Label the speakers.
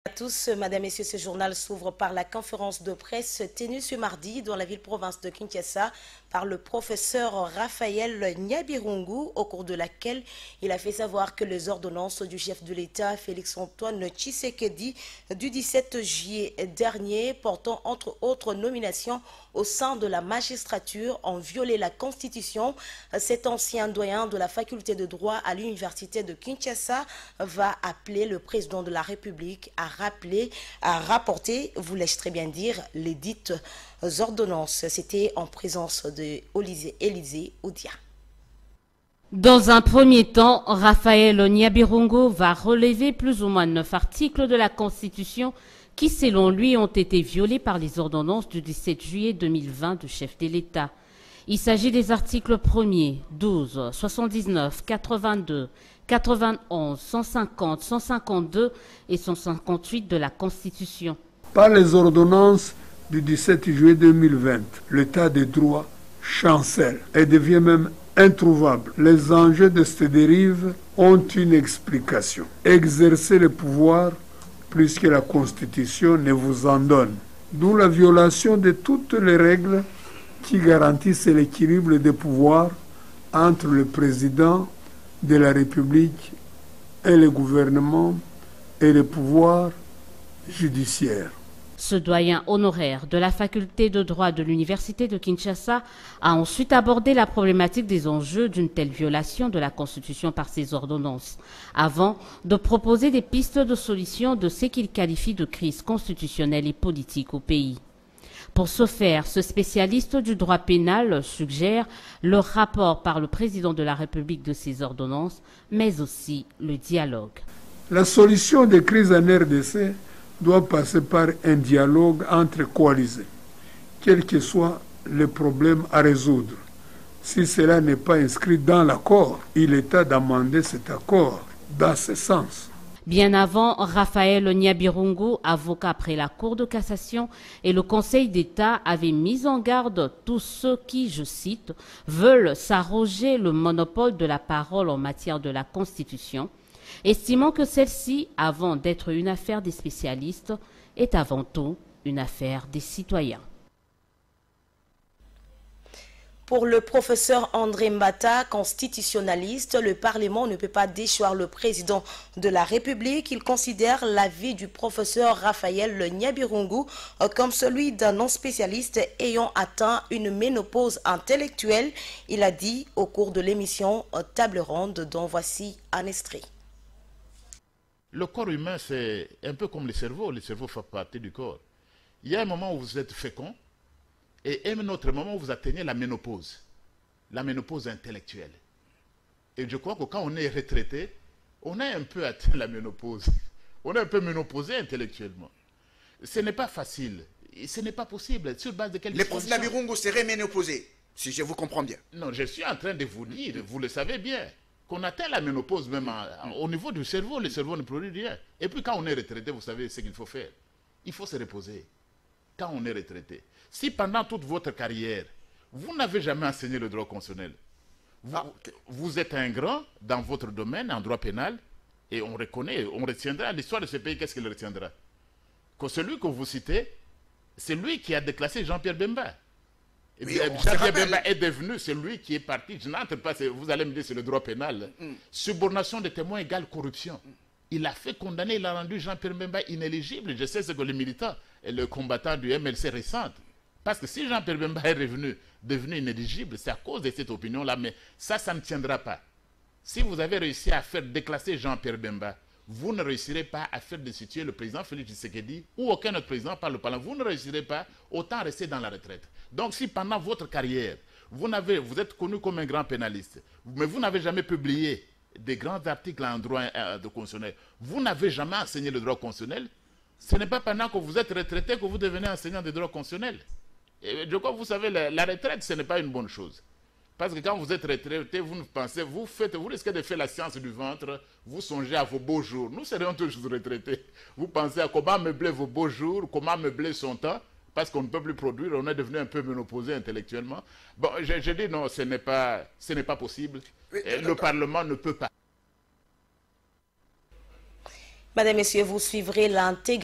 Speaker 1: À tous, Madame, Messieurs, ce journal s'ouvre par la conférence de presse tenue ce mardi dans la ville-province de Kinshasa par le professeur Raphaël Nyabirungu, au cours de laquelle il a fait savoir que les ordonnances du chef de l'État, Félix-Antoine Tshisekedi, du 17 juillet dernier, portant entre autres nominations au sein de la magistrature, ont violé la Constitution. Cet ancien doyen de la faculté de droit à l'université de Kinshasa va appeler le président de la République à rapporter, vous laisse très bien dire, les dites ordonnances. C'était en présence de Élisée Oudia.
Speaker 2: Dans un premier temps, Raphaël Nyabirungu va relever plus ou moins 9 articles de la Constitution qui, selon lui, ont été violés par les ordonnances du 17 juillet 2020 du chef de l'État. Il s'agit des articles 1er, 12, 79, 82, 91, 150, 152 et 158 de la Constitution.
Speaker 3: Par les ordonnances du 17 juillet 2020, l'état de droit chancelle et devient même introuvable. Les enjeux de cette dérive ont une explication. Exercer le pouvoir plus que la Constitution ne vous en donne. D'où la violation de toutes les règles qui garantissent l'équilibre des pouvoirs entre le président de la République et le gouvernement et le pouvoir judiciaire.
Speaker 2: Ce doyen honoraire de la faculté de droit de l'université de Kinshasa a ensuite abordé la problématique des enjeux d'une telle violation de la Constitution par ces ordonnances, avant de proposer des pistes de solution de ce qu'il qualifie de crise constitutionnelle et politique au pays. Pour ce faire, ce spécialiste du droit pénal suggère le rapport par le président de la République de ces ordonnances, mais aussi le dialogue.
Speaker 3: La solution des crises en RDC doit passer par un dialogue entre coalisés, quel que soit le problème à résoudre. Si cela n'est pas inscrit dans l'accord, il est temps d'amender cet accord dans ce sens.
Speaker 2: Bien avant, Raphaël Nyabirungu, avocat près la Cour de cassation et le Conseil d'État, avait mis en garde tous ceux qui, je cite, veulent s'arroger le monopole de la parole en matière de la Constitution, estimant que celle-ci, avant d'être une affaire des spécialistes, est avant tout une affaire des citoyens.
Speaker 1: Pour le professeur André Mbata, constitutionnaliste, le Parlement ne peut pas déchoir le président de la République. Il considère l'avis du professeur Raphaël Nyabirungu comme celui d'un non-spécialiste ayant atteint une ménopause intellectuelle. Il a dit au cours de l'émission Table Ronde, dont voici un extrait.
Speaker 4: Le corps humain, c'est un peu comme le cerveau. Le cerveau fait partie du corps. Il y a un moment où vous êtes fécond et un autre moment où vous atteignez la ménopause intellectuelle. Et je crois que quand on est retraité, on a un peu atteint la ménopause. On est un peu ménopausé intellectuellement. Ce n'est pas facile. Ce n'est pas possible. Sur base de quelle
Speaker 5: Le professeur Nyabirungu serait ménopausé, si je vous comprends bien.
Speaker 4: Non, je suis en train de vous dire, vous le savez bien, qu'on atteint la ménopause même au niveau du cerveau. Le cerveau ne produit rien. Et puis quand on est retraité, vous savez ce qu'il faut faire. Il faut se reposer. Quand on est retraité. Si pendant toute votre carrière, vous n'avez jamais enseigné le droit constitutionnel, vous êtes un grand dans votre domaine, en droit pénal, et on reconnaît, on retiendra l'histoire de ce pays, qu'est-ce qu'il retiendra? Que celui que vous citez, c'est lui qui a déclassé Jean-Pierre Bemba. Jean-Pierre Bemba est devenu celui qui est parti, je n'entre pas, vous allez me dire c'est le droit pénal. Subornation des témoins égale corruption. Il a fait condamner, il a rendu Jean-Pierre Bemba inéligible. Je sais ce que les militants et le combattant du MLC récente. Parce que si Jean-Pierre Bemba est devenu inéligible, c'est à cause de cette opinion-là, mais ça ne tiendra pas. Si vous avez réussi à faire déclasser Jean-Pierre Bemba, vous ne réussirez pas à faire destituer le président Félix Tshisekedi ou aucun autre président par le Parlement. Vous ne réussirez pas, autant rester dans la retraite. Donc si pendant votre carrière, vous êtes connu comme un grand pénaliste, mais vous n'avez jamais publié des grands articles en droit de constitutionnel, vous n'avez jamais enseigné le droit constitutionnel, ce n'est pas pendant que vous êtes retraité que vous devenez enseignant de droit constitutionnel. Et je crois que vous savez, la retraite, ce n'est pas une bonne chose. Parce que quand vous êtes retraité, vous pensez, vous risquez de faire la science du ventre, vous songez à vos beaux jours. Nous serons toujours retraités. Vous pensez à comment meubler vos beaux jours, comment meubler son temps, parce qu'on ne peut plus produire, on est devenu un peu ménopausé intellectuellement. Bon, je dis non, ce n'est pas possible. Le Parlement ne peut pas.
Speaker 1: Madame, Messieurs, vous suivrez l'intégration